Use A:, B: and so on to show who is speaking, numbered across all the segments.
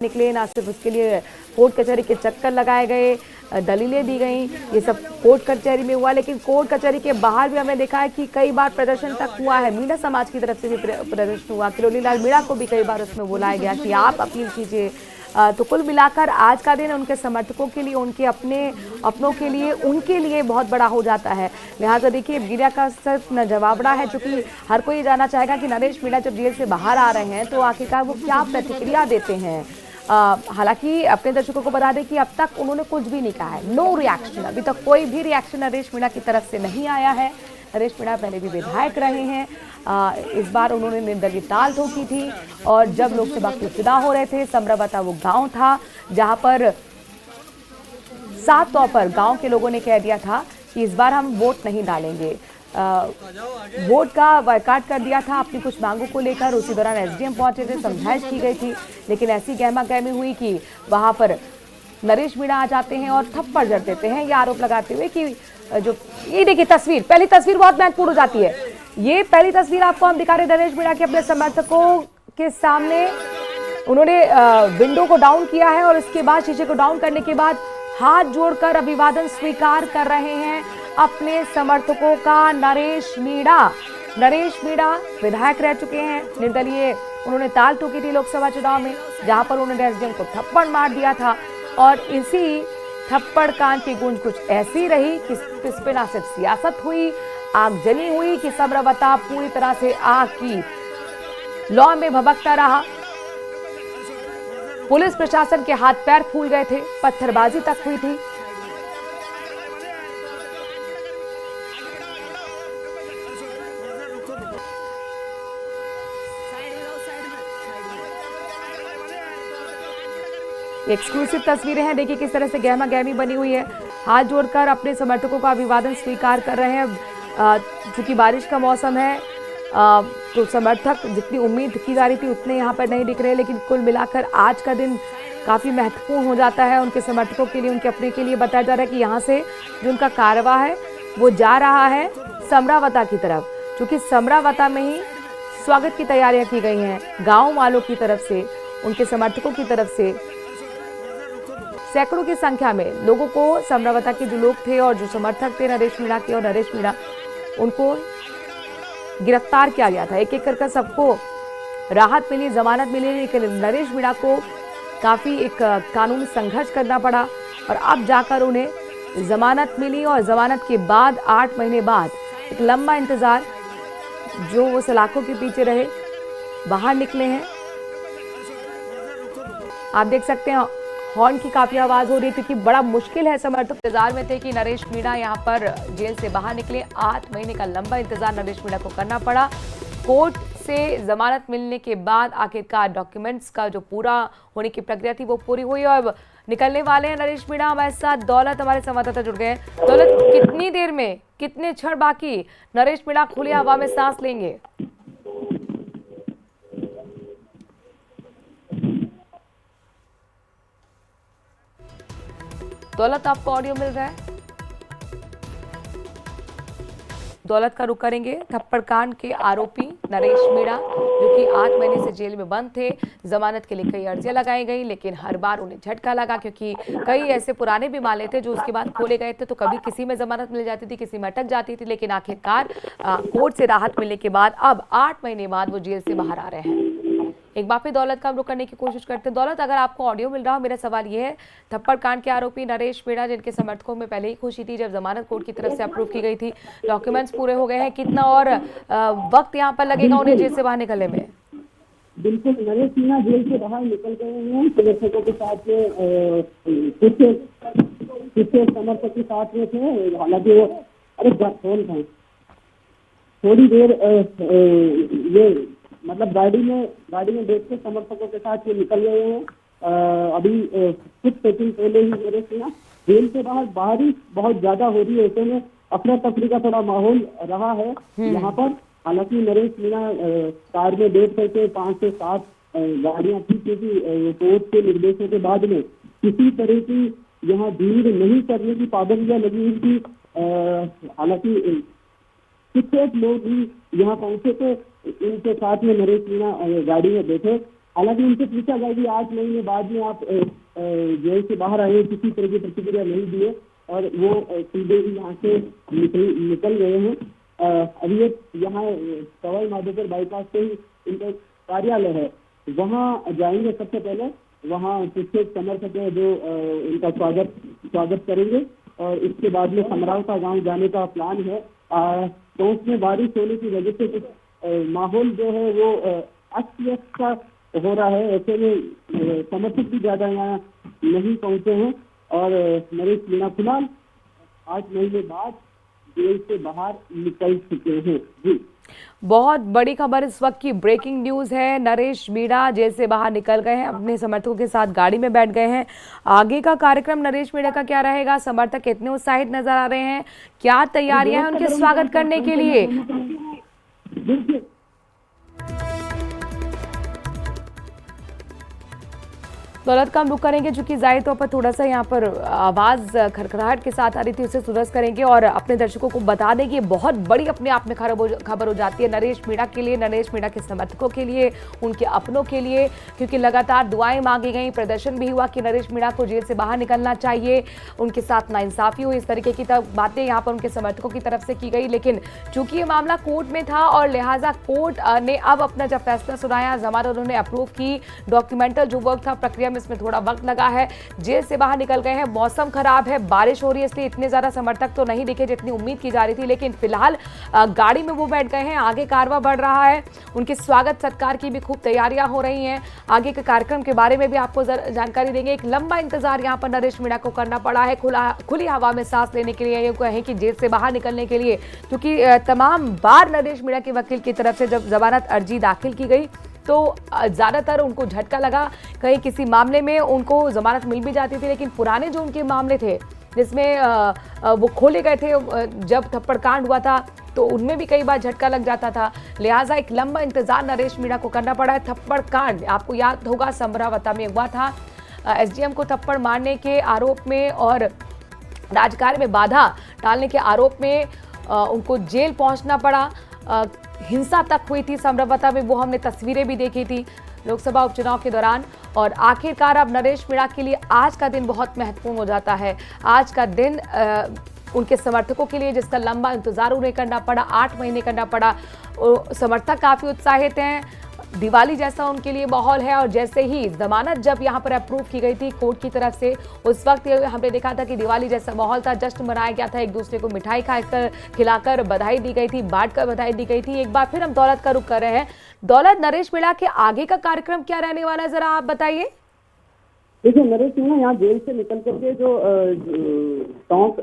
A: निकले, ना सिर्फ उसके लिए कोर्ट कचहरी के चक्कर लगाए गए, दलीलें दी गई, ये सब कोर्ट कचहरी में हुआ। लेकिन कोर्ट कचहरी के बाहर भी हमने देखा है कि कई बार प्रदर्शन तक हुआ है। मीणा समाज की तरफ से भी प्रदर्शन हुआ। किरोड़ी लाल मीणा को भी कई बार उसमें बुलाया गया कि आप अपील कीजिए। तो कुल मिलाकर आज का दिन उनके समर्थकों के लिए, उनके अपनों के लिए, उनके लिए बहुत बड़ा हो जाता है। लिहाजा देखिए, मीडिया का सिर्फ न जवाबड़ा है, चूंकि हर कोई जानना चाहेगा कि नरेश मीणा जब जेल से बाहर आ रहे हैं तो आखिरकार वो क्या प्रतिक्रिया देते हैं। हालांकि अपने दर्शकों को बता दें कि अब तक उन्होंने कुछ भी नहीं कहा है, नो रिएक्शन। अभी तक कोई भी रिएक्शन नरेश मीणा की तरफ से नहीं आया है। नरेश मीणा पहले भी विधायक रहे हैं। इस बार उन्होंने निर्दलीय ताल ठोकी थी और जब लोकसभा के चुनाव हो रहे थे, समरावता वो गांव था जहां पर साफ तौर पर गांव के लोगों ने कह दिया था कि इस बार हम वोट नहीं डालेंगे। वोट का बायकॉट कर दिया था अपनी कुछ मांगों को लेकर। उसी दौरान एसडीएम पहुंचे थे, समझाइश की गई थी, लेकिन ऐसी गहमा गहमी हुई कि वहां पर नरेश मीणा आ जाते हैं और थप्पड़ जड़ देते हैं, ये आरोप लगाते हुए कि जो ये देखिए तस्वीर, पहली तस्वीर बहुत महत्वपूर्ण हो जाती है। ये पहली तस्वीर आपको हम दिखा रहे नरेश मीणा के अपने समर्थकों के सामने। उन्होंने विंडो को डाउन किया है और इसके बाद शीशे को डाउन करने के बाद हाथ जोड़कर अभिवादन स्वीकार कर रहे हैं अपने समर्थकों का। नरेश मीणा विधायक रह चुके हैं, निर्दलीय। उन्होंने ताल ठोकी थी लोकसभा चुनाव में, जहां पर उन्होंने एसडीएम को थप्पड़ मार दिया था और इसी थप्पड़ कांड की गूंज कुछ ऐसी रही कि इस पे ना सिर्फ सियासत हुई, आगजनी हुई कि समरावता पूरी तरह से आग की लौ में भभकता रहा। पुलिस प्रशासन के हाथ पैर फूल गए थे, पत्थरबाजी तक हुई थी। एक्सक्लूसिव तस्वीरें हैं, देखिए किस तरह से गहमा गहमी बनी हुई है। हाथ जोड़कर अपने समर्थकों का अभिवादन स्वीकार कर रहे हैं। चूंकि बारिश का मौसम है तो समर्थक जितनी उम्मीद की जा रही थी उतने यहाँ पर नहीं दिख रहे, लेकिन कुल मिलाकर आज का दिन काफ़ी महत्वपूर्ण हो जाता है उनके समर्थकों के लिए, उनके अपने के लिए। बताया जा रहा है कि यहाँ से जो उनका कारवां है वो जा रहा है समरावता की तरफ, क्योंकि समरावता में ही स्वागत की तैयारियां की गई हैं गाँव वालों की तरफ से, उनके समर्थकों की तरफ से। सैकड़ों की संख्या में लोगों को, समरावता के जो लोग थे और जो समर्थक थे नरेश मीणा के, और नरेश मीणा उनको गिरफ्तार किया गया था। एक एक कर सबको राहत मिली, जमानत मिली, लेकिन नरेश मीणा को काफ़ी एक कानूनी संघर्ष करना पड़ा और अब जाकर उन्हें जमानत मिली। और जमानत के बाद 8 महीने बाद एक लंबा इंतजार, जो वो सलाखों के पीछे रहे, बाहर निकले हैं। आप देख सकते हैं हॉर्न की काफी आवाज हो रही थी कि बड़ा मुश्किल है। समर्थक इंतजार में थे कि नरेश मीणा यहाँ पर जेल से बाहर निकले। 8 महीने का लंबा इंतजार नरेश मीणा को करना पड़ा। कोर्ट से जमानत मिलने के बाद आखिरकार डॉक्यूमेंट्स का जो पूरा होने की प्रक्रिया थी वो पूरी हुई और निकलने वाले हैं नरेश मीणा। हमारे साथ दौलत, हमारे संवाददाता जुड़ गए हैं। दौलत, कितनी देर में, कितने क्षण बाकी नरेश मीणा खुली हवा में सांस लेंगे? दौलत, आपको ऑडियो मिल रहा है? दौलत का रुख करेंगे। थप्पड़ कांड के आरोपी नरेश मीणा, जो कि 8 महीने से जेल में बंद थे, जमानत के लिए कई अर्जियां लगाई गई, लेकिन हर बार उन्हें झटका लगा, क्योंकि कई ऐसे पुराने भी मामले थे जो उसके बाद खोले गए थे। तो कभी किसी में जमानत मिल जाती थी, किसी में अटक जाती थी, लेकिन आखिरकार कोर्ट से राहत मिलने के बाद अब 8 महीने बाद वो जेल से बाहर आ रहे हैं। एक बार फिर दौलत का हम रुख करने की कोशिश करते हैं। दौलत, अगर आपको ऑडियो मिल रहा हो, मेरा सवाल ये है, थप्पड़ कांड के आरोपी नरेश मीणा, जिनके समर्थकों में पहले ही खुशी थी जब जमानत कोर्ट की तरफ से अप्रूव की गई थी, डॉक्यूमेंट्स पूरे हो गए हैं, कितना और वक्त यहाँ पर लगेगा उन्हें जेल से बाहर निकलने में?
B: बिल्कुल, नरेश मीणा जेल से बाहर निकल गए हैं। समर्थकों के साथ कुछ समर्थक के साथ में थे, हालांकि वो फोन था थोड़ी देर ये मतलब गाड़ी में बैठ के समर्थकों के साथ ये निकल गए हैं। अभी कुछ सेकंड पहले ही नरेश मीणा जेल से बारिश बहुत ज्यादा हो रही है, ऐसे में अफरा तफरी का थोड़ा माहौल रहा है यहाँ पर। हालांकि नरेश मीणा कार में बैठ करके 5 से 7 गाड़ियां थी, क्योंकि कोर्ट के निर्देशों के बाद में किसी तरह की यहाँ भीड़ नहीं करने की पाबंदियां लगी हुई थी। हालांकि कुछ लोग भी यहाँ पहुंचे थे, इनके साथ में नरेश मीणा गाड़ी में बैठे। हालांकि उनसे पूछा गया कि 8 महीने बाद में आप जेल से बाहर आए, किसी तरह की प्रतिक्रिया नहीं दिए और वो सीधे ही यहाँ से निकल गए हैं। अभी एक यहाँ सवाई माधोपुर बाईपास से ही इनका कार्यालय है, वहाँ जाएंगे सबसे पहले। वहाँ कुछ समर्थक है जो इनका स्वागत करेंगे और इसके बाद में समरावता गांव जाने का प्लान है। तो उसमें बारिश होने की वजह से कुछ माहौल जो है वो अस्त व्यस्त सा हो रहा है। ऐसे में समर्थक भी ज्यादा यहाँ नहीं पहुंचे हैं और नरेश मीणा फिलहाल 8 महीने बाद जेल से बाहर निकल चुके हैं। जी,
A: बहुत बड़ी खबर इस वक्त की ब्रेकिंग न्यूज है। नरेश मीणा जेल से बाहर निकल गए हैं, अपने समर्थकों के साथ गाड़ी में बैठ गए हैं। आगे का कार्यक्रम नरेश मीणा का क्या रहेगा? समर्थक कितने उत्साहित नजर आ रहे हैं? क्या तैयारियां हैं उनके स्वागत करने के लिए?
B: बिल्कुल
A: दौलत का हम रुक करेंगे, चूंकि जाहिर तौर पर थोड़ा सा यहाँ पर आवाज खड़खड़ाहट के साथ आ रही थी, उसे दुरुस्त करेंगे और अपने दर्शकों को बता दें कि ये बहुत बड़ी अपने आप में खबर हो जाती है नरेश मीणा के लिए, नरेश मीणा के समर्थकों के लिए, उनके अपनों के लिए, क्योंकि लगातार दुआएं मांगी गई, प्रदर्शन भी हुआ कि नरेश मीणा को जेल से बाहर निकलना चाहिए, उनके साथ नाइंसाफी हुई, इस तरीके की बातें यहाँ पर उनके समर्थकों की तरफ से की गई। लेकिन चूंकि ये मामला कोर्ट में था और लिहाजा कोर्ट ने अब अपना जब फैसला सुनाया, जमानत उन्होंने अप्रूव की, डॉक्यूमेंटल जो वर्क था प्रक्रिया में इसमें थोड़ा वक्त लगा है, जेल से बाहर निकल गए हैं। मौसम खराब है, बारिश हो रही है, इसलिए इतने ज्यादा समर्थक तो नहीं दिखे जितनी उम्मीद की जा रही थी, लेकिन फिलहाल गाड़ी में वो बैठ गए हैं। आगे कारवां बढ़ रहा है, उनके स्वागत सत्कार की भी खूब तैयारियां हो रही हैं। आगे के कार्यक्रम के बारे में भी आपको जानकारी देंगे। एक लंबा इंतजार यहाँ पर नरेश मीणा को करना पड़ा है खुली हवा में सांस लेने के लिए, ये कहें कि जेल से बाहर निकलने के लिए, क्योंकि तमाम बार नरेश मीणा के वकील की तरफ से जब जमानत अर्जी दाखिल की गई तो ज़्यादातर उनको झटका लगा। कहीं किसी मामले में उनको जमानत मिल भी जाती थी, लेकिन पुराने जो उनके मामले थे जिसमें वो खोले गए थे जब थप्पड़ कांड हुआ था, तो उनमें भी कई बार झटका लग जाता था। लिहाजा एक लंबा इंतजार नरेश मीणा को करना पड़ा है। थप्पड़ कांड आपको याद होगा समरावता में हुआ था, एसडीएम को थप्पड़ मारने के आरोप में और राजकार्य में बाधा डालने के आरोप में उनको जेल पहुंचना पड़ा। हिंसा तक हुई थी समरावता में, वो हमने तस्वीरें भी देखी थी लोकसभा उपचुनाव के दौरान। और आखिरकार अब नरेश मीणा के लिए आज का दिन बहुत महत्वपूर्ण हो जाता है। आज का दिन उनके समर्थकों के लिए जिसका लंबा इंतजार उन्हें करना पड़ा, 8 महीने करना पड़ा, समर्थक काफी उत्साहित हैं। दिवाली जैसा उनके लिए माहौल है और जैसे ही जमानत जब यहाँ पर अप्रूव की गई थी कोर्ट की तरफ से, उस वक्त हमने देखा था कि दिवाली जैसा माहौल था, जश्न मनाया गया था, एक दूसरे को मिठाई खाकर खिलाकर बधाई दी गई थी, बांटकर बधाई दी गई थी। एक बार फिर हम दौलत का रुख कर रहे हैं। दौलत, नरेश मीणा के आगे का कार्यक्रम क्या रहने वाला है, जरा आप बताइए।
B: देखिए, नरेश मीणा यहाँ जेल से निकल करके जो टोंक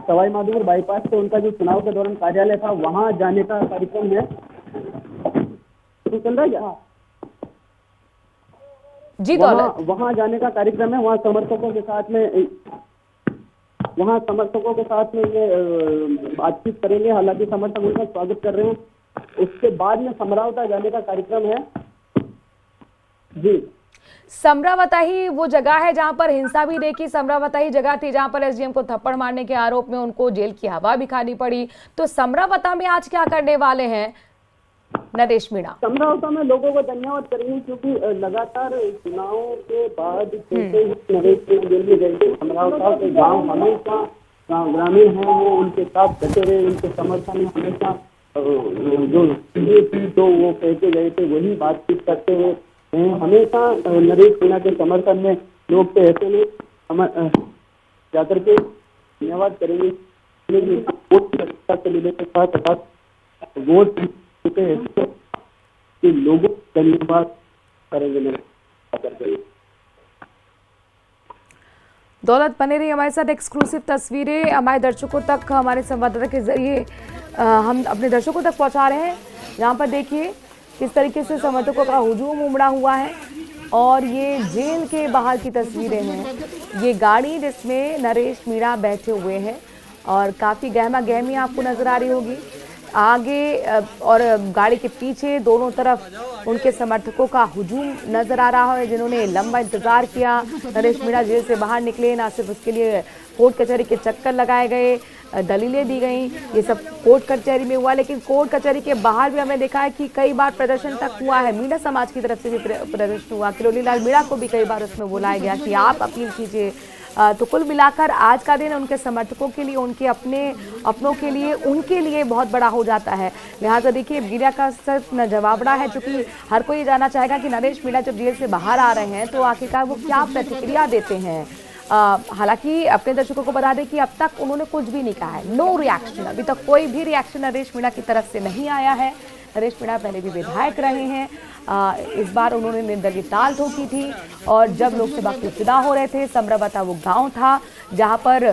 B: सवाई माधोपुर बाईपास से उनका जो चुनाव के दौरान कार्यालय था वहाँ जाने का कार्यक्रम है। चल रहा है
A: जी दौलत,
B: वहाँ जाने का कार्यक्रम है। वहाँ समर्थकों के साथ में ये बातचीत करेंगे। हालांकि समर्थक उनका स्वागत कर रहे हैं। उसके बाद में समरावता जाने का कार्यक्रम है। जी,
A: समरावता ही वो जगह है जहां पर हिंसा भी देखी, समरावता ही जगह थी जहां पर एसडीएम को थप्पड़ मारने के आरोप में उनको जेल की हवा भी खानी पड़ी। तो समरावता में आज क्या करने वाले हैं नरेश मीणा?
B: समरावता में लोगों को धन्यवाद करेंगे, क्योंकि लगातार चुनाव के बाद नरेश मीणा जेल में गए थे। समरावता के गांव हमेशा ग्रामीण हैं, वो उनके साथ डटे रहे, उनके समर्थन में हमेशा जो थी तो वो कहते गए थे, वही बातचीत करते हुए हमेशा नरेश मीणा के समर्थन में लोग थे। ऐसे में हम जाकर के धन्यवाद करेंगे वोट के लोगों को धन्यवाद करेंगे।
A: दौलत बने रही हमारे साथ, एक्सक्लूसिव तस्वीरें हमारे दर्शकों तक हमारे संवाददाता के जरिए हम अपने दर्शकों तक पहुंचा रहे हैं। यहाँ पर देखिए किस तरीके से समर्थकों का हुजूम उमड़ा हुआ है और ये जेल के बाहर की तस्वीरें हैं। ये गाड़ी जिसमें नरेश मीणा बैठे हुए हैं और काफ़ी गहमा गहमी आपको नजर आ रही होगी। आगे और गाड़ी के पीछे दोनों तरफ उनके समर्थकों का हुजूम नजर आ रहा है, जिन्होंने लंबा इंतजार किया। नरेश मीणा जेल से बाहर निकले, ना सिर्फ उसके लिए कोर्ट कचहरी के चक्कर लगाए गए, दलीलें दी गई। ये सब कोर्ट कचहरी में हुआ, लेकिन कोर्ट कचहरी के बाहर भी हमें देखा है कि कई बार प्रदर्शन तक हुआ है। मीणा समाज की तरफ से भी प्रदर्शन हुआ। किरोड़ी लाल मीणा को भी कई बार उसमें बुलाया गया कि आप अपील कीजिए। तो कुल मिलाकर आज का दिन उनके समर्थकों के लिए, उनके अपनों के लिए, उनके लिए बहुत बड़ा हो जाता है। लिहाजा देखिए, मीडिया का सिर्फ न जवाबड़ा है, चूंकि हर कोई जानना चाहेगा कि नरेश मीणा जब जेल से बाहर आ रहे हैं तो आखिरकार वो क्या प्रतिक्रिया देते हैं। हालांकि अपने दर्शकों को बता दें कि अब तक उन्होंने कुछ भी नहीं कहा है। नो रिएक्शन, अभी तक कोई भी रिएक्शन नरेश मीणा की तरफ से नहीं आया है। नरेश मीणा पहले भी विधायक रहे हैं। इस बार उन्होंने निर्दलीय ताल ठोकी थी और जब लोकसभा के चुनाव हो रहे थे, समरावता वो गांव था जहां पर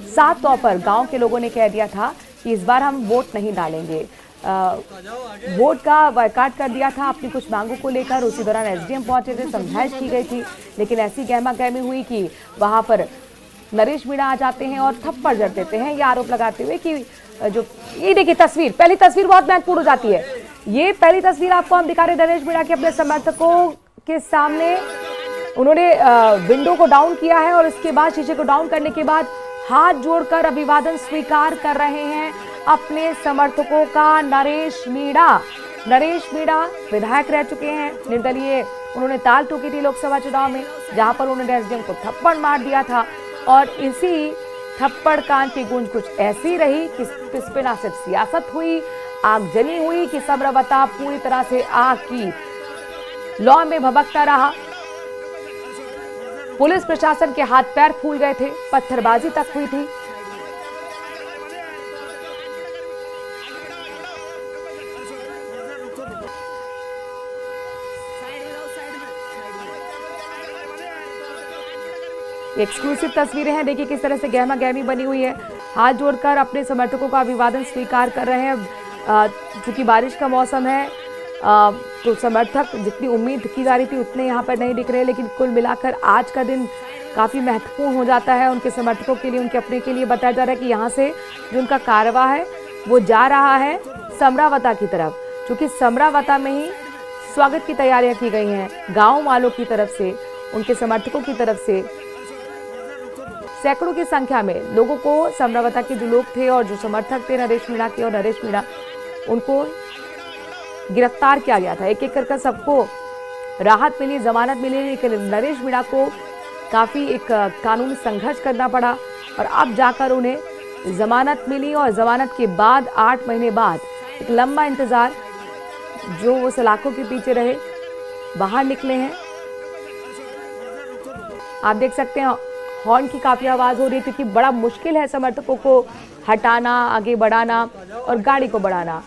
A: साफ तौर पर गांव के लोगों ने कह दिया था कि इस बार हम वोट नहीं डालेंगे। वोट का बायकॉट कर दिया था अपनी कुछ मांगों को लेकर। उसी दौरान एसडीएम पहुंचे थे, समझाइश की गई थी, लेकिन ऐसी गहमा गहमी हुई कि वहां पर नरेश मीणा आ जाते हैं और थप्पड़ जड़ देते हैं, ये आरोप लगाते हुए कि जो ये देखिए तस्वीर, पहली तस्वीर बहुत महत्वपूर्ण हो जाती है। ये पहली तस्वीर आपको हम दिखा रहे नरेश मीणा के अपने समर्थकों के सामने। उन्होंने विंडो को डाउन किया है और इसके बाद शीशे को डाउन करने के बाद हाथ जोड़कर अभिवादन स्वीकार कर रहे हैं अपने समर्थकों का। नरेश मीणा विधायक रह चुके हैं, निर्दलीय। उन्होंने ताल ठोकी थी लोकसभा चुनाव में, जहां पर उन्होंने एसडीएम को थप्पड़ मार दिया था और इसी थप्पड़ कांड की गूंज कुछ ऐसी रही कि इस पे ना सिर्फ सियासत हुई, आगजनी हुई कि समरावता पूरी तरह से आग की लौ में भभकता रहा। पुलिस प्रशासन के हाथ पैर फूल गए थे, पत्थरबाजी तक हुई थी। एक्सक्लूसिव तस्वीरें हैं, देखिए किस तरह से गहमा गहमी बनी हुई है। हाथ जोड़कर अपने समर्थकों का अभिवादन स्वीकार कर रहे हैं। चूंकि बारिश का मौसम है तो समर्थक जितनी उम्मीद की जा रही थी उतने यहाँ पर नहीं दिख रहे, लेकिन कुल मिलाकर आज का दिन काफ़ी महत्वपूर्ण हो जाता है उनके समर्थकों के लिए, उनके अपने के लिए। बताया जा रहा है कि यहाँ से जो उनका कारवां है वो जा रहा है समरावता की तरफ, क्योंकि समरावता में ही स्वागत की तैयारियां की गई हैं गाँव वालों की तरफ से, उनके समर्थकों की तरफ से। सैकड़ों की संख्या में लोगों को, समरावता के जो लोग थे और जो समर्थक थे नरेश मीणा के, और नरेश मीणा उनको गिरफ्तार किया गया था। एक एक कर सबको राहत मिली, जमानत मिली, लेकिन नरेश मीणा को काफ़ी एक कानूनी संघर्ष करना पड़ा और अब जाकर उन्हें जमानत मिली। और जमानत के बाद 8 महीने बाद एक लंबा इंतज़ार, जो वो सलाखों के पीछे रहे, बाहर निकले हैं। आप देख सकते हैं हॉर्न की काफ़ी आवाज़ हो रही है, क्योंकि बड़ा मुश्किल है समर्थकों को हटाना, आगे बढ़ाना और गाड़ी को बढ़ाना।